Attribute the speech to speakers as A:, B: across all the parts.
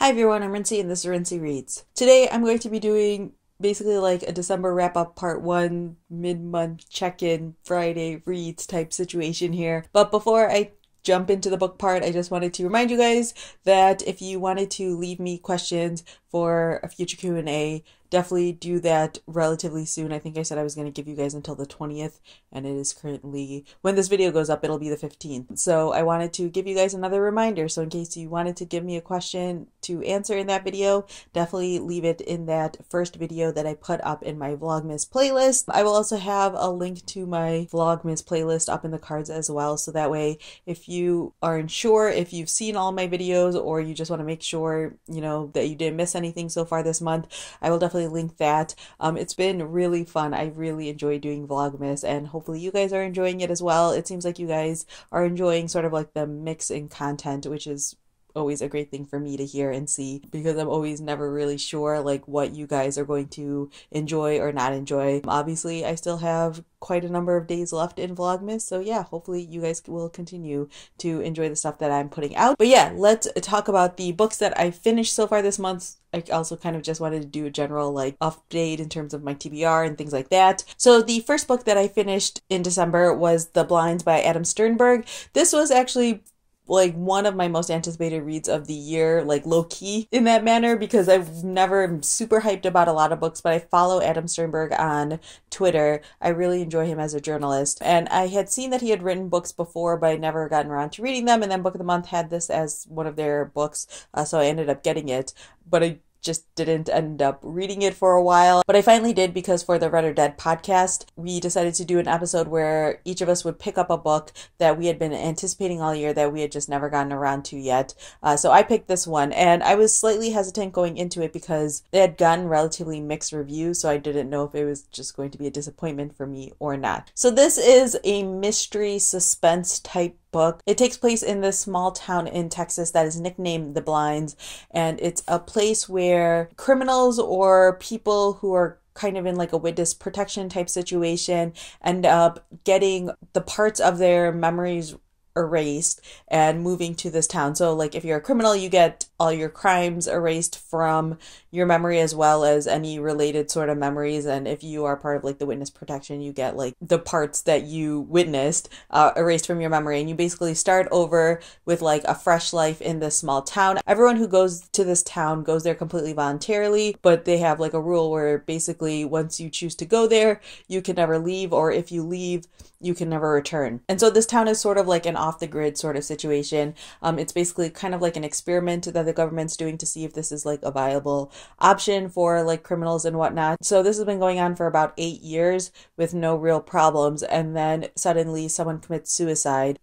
A: Hi everyone, I'm Rincey and this is Rincey Reads. Today I'm going to be doing basically like a December wrap-up part 1 mid-month check-in Friday reads type situation here. But before I jump into the book part, I just wanted to remind you guys that if you wanted to leave me questions for a future Q&A, definitely do that relatively soon. I think I said I was going to give you guys until the 20th, and it is currently, when this video goes up, it'll be the 15th. So I wanted to give you guys another reminder. So in case you wanted to give me a question to answer in that video, definitely leave it in that first video that I put up in my Vlogmas playlist. I will also have a link to my Vlogmas playlist up in the cards as well. So that way, if you aren't sure if you've seen all my videos or you just want to make sure, that you didn't miss anything so far this month, I will definitely link that. It's been really fun. I really enjoy doing Vlogmas, and hopefully you guys are enjoying it as well. It seems like you guys are enjoying sort of like the mix in content, which is always a great thing for me to hear and see, because I'm always never really sure like what you guys are going to enjoy or not enjoy. Obviously, I still have quite a number of days left in Vlogmas, so yeah, hopefully you guys will continue to enjoy the stuff that I'm putting out. But yeah, let's talk about the books that I finished so far this month. I also kind of just wanted to do a general like update in terms of my TBR and things like that. So the first book that I finished in December was The Blinds by Adam Sternberg. This was actually like one of my most anticipated reads of the year, like low-key in that manner, because I've never super hyped about a lot of books, but I follow Adam Sternberg on Twitter. I really enjoy him as a journalist, and I had seen that he had written books before, but I'd never gotten around to reading them, and then Book of the Month had this as one of their books, so I ended up getting it, but I just didn't end up reading it for a while. But I finally did, because for the Read or Dead podcast, we decided to do an episode where each of us would pick up a book that we had been anticipating all year that we had just never gotten around to yet. So I picked this one, and I was slightly hesitant going into it because it had gotten relatively mixed reviews, so I didn't know if it was just going to be a disappointment for me or not. So this is a mystery suspense type book. It takes place in this small town in Texas that is nicknamed The Blinds, and it's a place where criminals or people who are kind of in like a witness protection type situation end up getting the parts of their memories erased and moving to this town. So like if you're a criminal, you get all your crimes erased from your memory as well as any related sort of memories, and if you are part of like the witness protection, you get like the parts that you witnessed erased from your memory, and you basically start over with like a fresh life in this small town. Everyone who goes to this town goes there completely voluntarily, but they have like a rule where basically once you choose to go there, you can never leave, or if you leave, you can never return. And so this town is sort of like an off-the-grid sort of situation. It's basically kind of like an experiment that the government's doing to see if this is like a viable option for like criminals and whatnot. So this has been going on for about 8 years with no real problems, and then suddenly someone commits suicide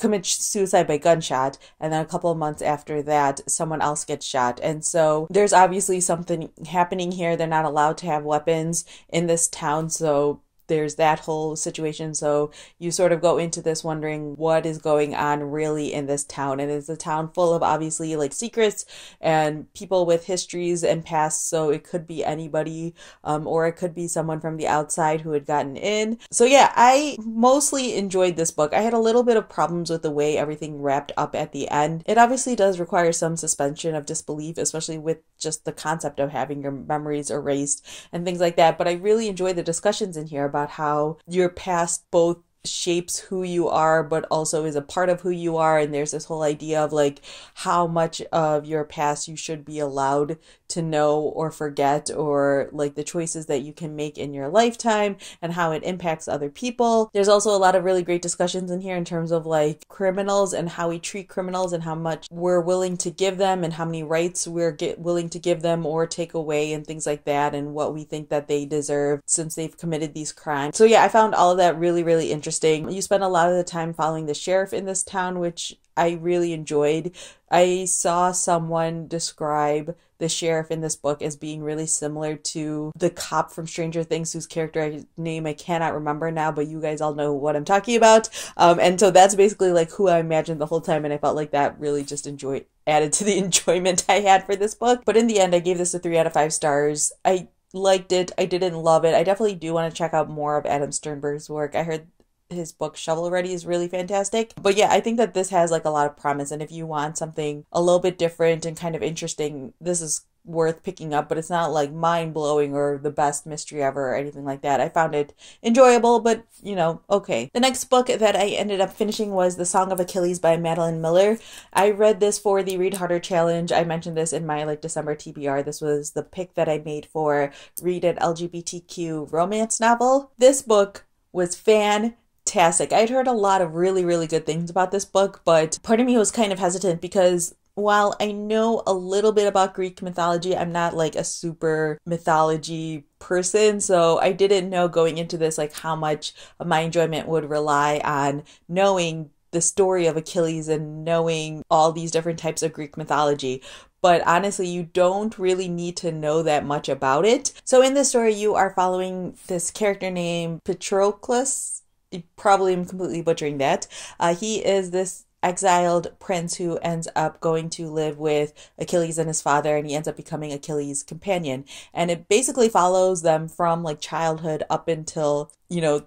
A: by gunshot, and then a couple of months after that someone else gets shot. And so there's obviously something happening here. They're not allowed to have weapons in this town, so there's that whole situation. So you sort of go into this wondering what is going on really in this town. And it's a town full of obviously like secrets and people with histories and pasts. So it could be anybody, or it could be someone from the outside who had gotten in. So yeah, I mostly enjoyed this book. I had a little bit of problems with the way everything wrapped up at the end. It obviously does require some suspension of disbelief, especially with just the concept of having your memories erased and things like that. But I really enjoy the discussions in here about how your past both shapes who you are but also is a part of who you are, and there's this whole idea of like how much of your past you should be allowed to know or forget, or like the choices that you can make in your lifetime and how it impacts other people. There's also a lot of really great discussions in here in terms of like criminals and how we treat criminals and how much we're willing to give them and how many rights we're willing to give them or take away and things like that, and what we think that they deserve since they've committed these crimes. So yeah, I found all of that really, really interesting. You spend a lot of the time following the sheriff in this town, which I really enjoyed. I saw someone describe the sheriff in this book as being really similar to the cop from Stranger Things, whose character name I cannot remember now, but you guys all know what I'm talking about. And so that's basically like who I imagined the whole time, and I felt like that really just added to the enjoyment I had for this book. But in the end, I gave this a 3 out of 5 stars. I liked it. I didn't love it. I definitely do want to check out more of Adam Sternberg's work. I heard his book Shovel Ready is really fantastic. But yeah, I think that this has like a lot of promise, and if you want something a little bit different and kind of interesting, this is worth picking up. But it's not like mind-blowing or the best mystery ever or anything like that. I found it enjoyable, but okay. The next book that I ended up finishing was The Song of Achilles by Madeline Miller. I read this for the Read Harder Challenge. I mentioned this in my like December TBR. This was the pick that I made for Read an LGBTQ romance novel. This book was fantastic. I'd heard a lot of really, really good things about this book, but part of me was kind of hesitant because while I know a little bit about Greek mythology, I'm not like a super mythology person. So I didn't know going into this like how much of my enjoyment would rely on knowing the story of Achilles and knowing all these different types of Greek mythology. But honestly, you don't really need to know that much about it. So in this story, you are following this character named Patroclus. Probably am completely butchering that. He is this exiled prince who ends up going to live with Achilles and his father, and he ends up becoming Achilles' companion. And it basically follows them from like childhood up until,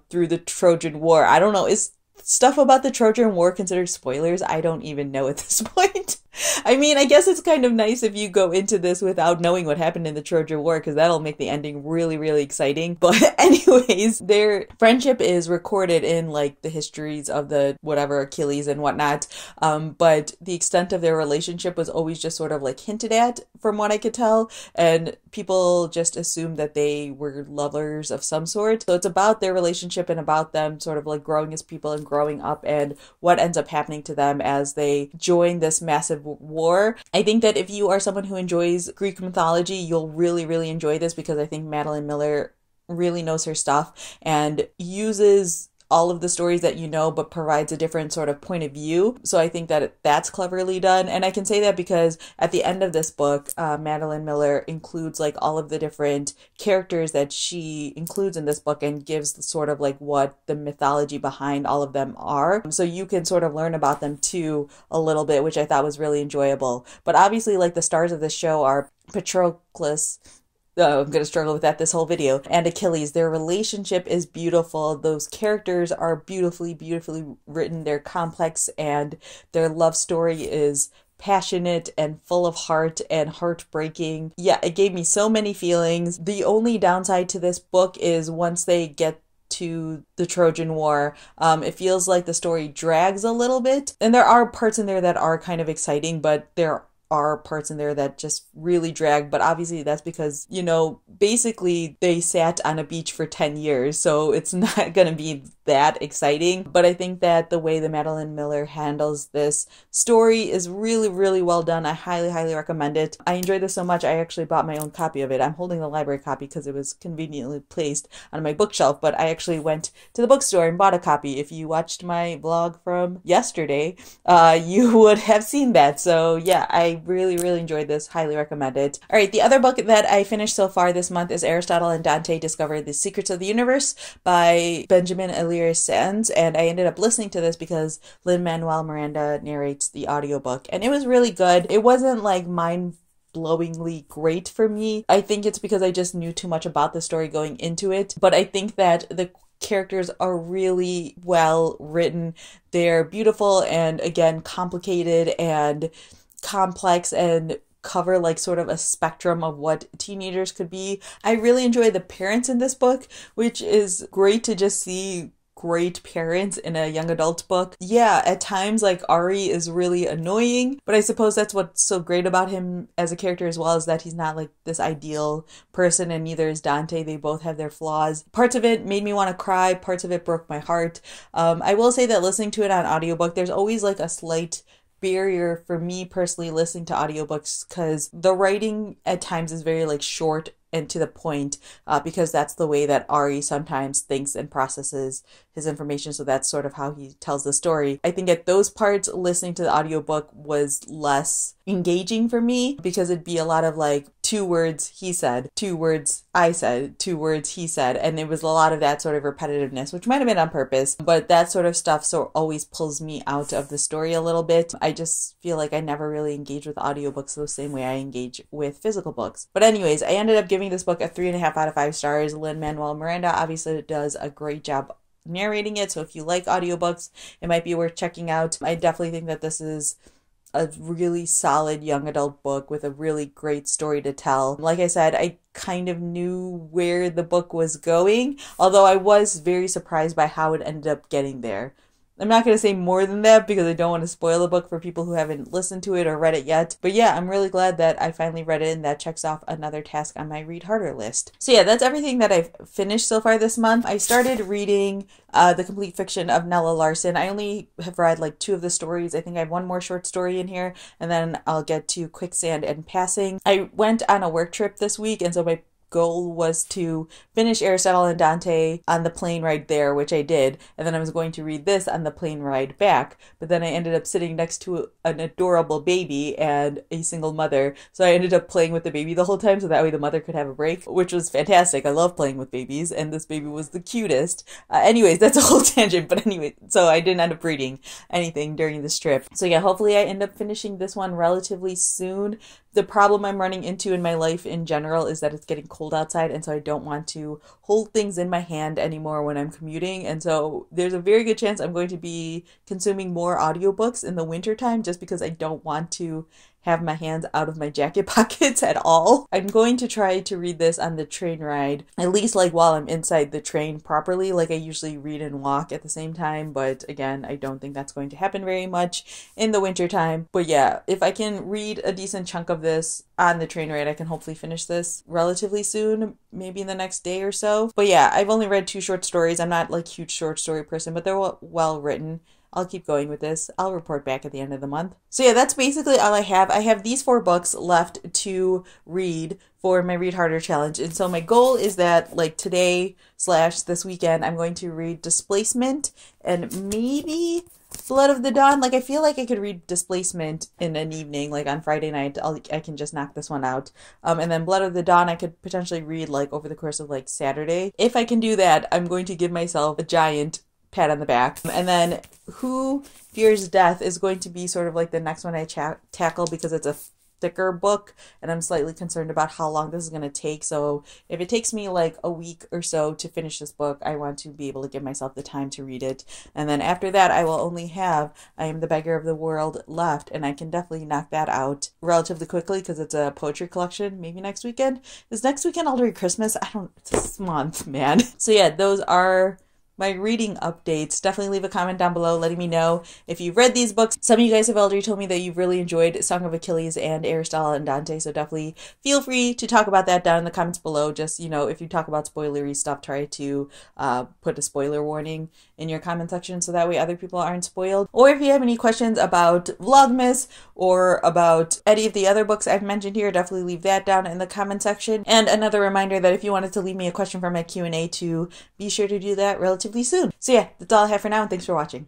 A: through the Trojan War. I don't know, is stuff about the Trojan War considered spoilers? I don't even know at this point. I mean, I guess it's kind of nice if you go into this without knowing what happened in the Trojan War, because that'll make the ending really, really exciting. But anyways, their friendship is recorded in like the histories of the whatever Achilles and whatnot. But the extent of their relationship was always just sort of like hinted at from what I could tell. And people just assumed that they were lovers of some sort. So it's about their relationship and about them sort of like growing as people and growing up and what ends up happening to them as they join this massive war. I think that if you are someone who enjoys Greek mythology, you'll really, really enjoy this because I think Madeline Miller really knows her stuff and uses all of the stories that but provides a different sort of point of view. So I think that that's cleverly done. And I can say that because at the end of this book, Madeline Miller includes like all of the different characters that she includes in this book and gives sort of like what the mythology behind all of them are. So you can sort of learn about them too a little bit, which I thought was really enjoyable. But obviously like the stars of the show are Patroclus, I'm going to struggle with that this whole video, and Achilles. Their relationship is beautiful. Those characters are beautifully, beautifully written. They're complex and their love story is passionate and full of heart and heartbreaking. Yeah, it gave me so many feelings. The only downside to this book is once they get to the Trojan War, it feels like the story drags a little bit. And there are parts in there that are kind of exciting, but there are parts in there that just really drag, but obviously that's because, basically they sat on a beach for 10 years, so it's not going to be that exciting. But I think that the way that Madeline Miller handles this story is really, really well done. I highly, highly recommend it. I enjoyed this so much, I actually bought my own copy of it. I'm holding the library copy because it was conveniently placed on my bookshelf, but I actually went to the bookstore and bought a copy. If you watched my vlog from yesterday, you would have seen that. So yeah, I really, really enjoyed this. Highly recommend it. All right, the other book that I finished so far this month is Aristotle and Dante Discover the Secrets of the Universe by Benjamin Elias Sands, and I ended up listening to this because Lin-Manuel Miranda narrates the audiobook, and it was really good. It wasn't like mind-blowingly great for me. I think it's because I just knew too much about the story going into it, but I think that the characters are really well written. They're beautiful and, again, complicated and complex and cover like sort of a spectrum of what teenagers could be. I really enjoy the parents in this book, which is great to just see great parents in a young adult book. Yeah, at times like Ari is really annoying, but I suppose that's what's so great about him as a character as well, is that he's not like this ideal person, and neither is Dante. They both have their flaws. Parts of it made me want to cry, parts of it broke my heart. I will say that listening to it on audiobook, there's always like a slight barrier for me personally listening to audiobooks because the writing at times is very like short and to the point, because that's the way that Ari sometimes thinks and processes his information. So that's sort of how he tells the story. I think at those parts, listening to the audiobook was less engaging for me because it'd be a lot of like 2 words he said, 2 words I said, 2 words he said. And it was a lot of that sort of repetitiveness, which might have been on purpose, but that sort of stuff so always pulls me out of the story a little bit. I just feel like I never really engage with audiobooks the same way I engage with physical books. But anyways, I ended up giving this book a 3.5 out of 5 stars. Lin-Manuel Miranda obviously does a great job narrating it. So if you like audiobooks, it might be worth checking out. I definitely think that this is a really solid young adult book with a really great story to tell. Like I said, I kind of knew where the book was going, although I was very surprised by how it ended up getting there. I'm not going to say more than that because I don't want to spoil the book for people who haven't listened to it or read it yet. But yeah, I'm really glad that I finally read it, and that checks off another task on my read harder list. So yeah, that's everything that I've finished so far this month. I started reading The Complete Fiction of Nella Larson. I only have read like 2 of the stories. I think I have 1 more short story in here, and then I'll get to Quicksand and Passing. I went on a work trip this week, and so my goal was to finish Aristotle and Dante on the plane ride there, which I did, and then I was going to read this on the plane ride back, but then I ended up sitting next to an adorable baby and a single mother, so I ended up playing with the baby the whole time so that way the mother could have a break, which was fantastic. I love playing with babies, and this baby was the cutest. Anyways, that's a whole tangent, but anyway, so I didn't end up reading anything during this trip. So yeah, hopefully I end up finishing this one relatively soon. The problem I'm running into in my life in general is that it's getting cold outside, and so I don't want to hold things in my hand anymore when I'm commuting, and so there's a very good chance I'm going to be consuming more audiobooks in the wintertime just because I don't want to have my hands out of my jacket pockets at all. I'm going to try to read this on the train ride, at least like while I'm inside the train properly, like I usually read and walk at the same time, but again, I don't think that's going to happen very much in the winter time. But yeah, if I can read a decent chunk of this on the train ride, I can hopefully finish this relatively soon, maybe in the next day or so. But yeah, I've only read 2 short stories. I'm not like a huge short story person, but they're well written. I'll keep going with this. I'll report back at the end of the month. So yeah, that's basically all I have. I have these 4 books left to read for my Read Harder challenge. And so my goal is that like today / this weekend, I'm going to read Displacement and maybe Blood of the Dawn. Like I feel like I could read Displacement in an evening, like on Friday night. I can just knock this one out. And then Blood of the Dawn I could potentially read like over the course of like Saturday. If I can do that, I'm going to give myself a giant pat on the back. And then Who Fears Death is going to be sort of like the next one I tackle because it's a thicker book and I'm slightly concerned about how long this is going to take. So if it takes me like a week or so to finish this book, I want to be able to give myself the time to read it. And then after that, I will only have I Am the Beggar of the World left, and I can definitely knock that out relatively quickly because it's a poetry collection. Maybe next weekend. Is next weekend already Christmas? It's this month, man. So yeah, those are my reading updates. Definitely leave a comment down below letting me know if you've read these books. Some of you guys have already told me that you've really enjoyed Song of Achilles and Aristotle and Dante, so definitely feel free to talk about that down in the comments below. Just, if you talk about spoilery stuff, try to put a spoiler warning in your comment section so that way other people aren't spoiled. Or if you have any questions about Vlogmas or about any of the other books I've mentioned here, definitely leave that down in the comment section. And another reminder that if you wanted to leave me a question for my Q&A too, be sure to do that relatively soon. So yeah, that's all I have for now, and thanks for watching.